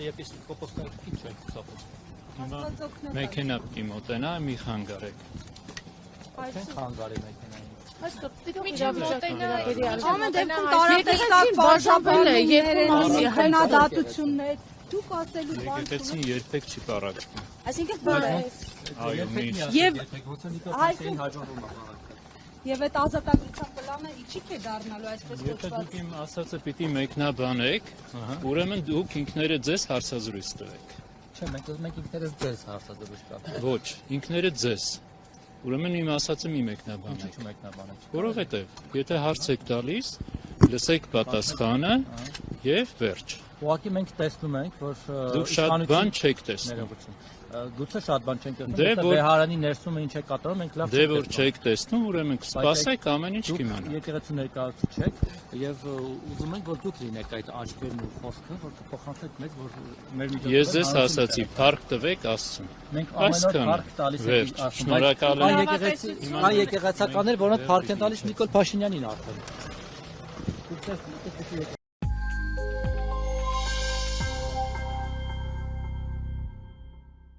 Եպիսկոպոսները քիչ են ցապում։ Մեքենա պիտի մոտենա, մի խանգարեք։ Չեն խանգարի մեքենային։ Ամեն դեպքում տարատեսակ բաժանվել է երկու հնադատություններ, դուք ասելու բան Եկեղեցին երբեք չի պարակվում։ Այսինքն Այո, միշտ։ Եվ այդ ազատագրության պլանը իջիկ է դառնալու այսպես Եթե կոչված։ դուք իմ ասածը պիտի մեկնաբանեք, ուրեմն դուք ինքներդ ձեզ հարցազրույց տվեք։ Չէ, մենք ինքներս ձեզ հարցազրույց տալու։ Ոչ, ինքներդ ձեզ։ Ուրեմն իմ ասածը մի մեկնաբանեք։ Որովհետև եթե հարց եք տալիս, լսեք պատասխանը եւ վերջ։ Ուղղակի մենք տեսնում ենք, որ Դուք շատ բան չեք տեսնում։ Գուցե շատ բան չենք տեսնում, Դե որ Բեհարանի ներսումը ինչ է կատարում, մենք լավ Դե որ չեք տեսնում, ուրեմն կսպասեք ամեն ինչ կիմանաք։ Եկեղեցու ներկայացուցիչ եք եւ ուզում ենք որ դուք լինեք այդ աչքերն ու խոսքը, որ կփոխանցեք մեզ, որ մեր միջոցով Ես ձեզ ասացի, փառք տվեք Աստծուն։ մենք ամեն օր փառք տալիս ենք Աստծուն։ Շնորհակալ եմ։ Այ եկեղեցականներ, որոնք փառք են տալիս Նիկոլ Փաշինյանին արդեն։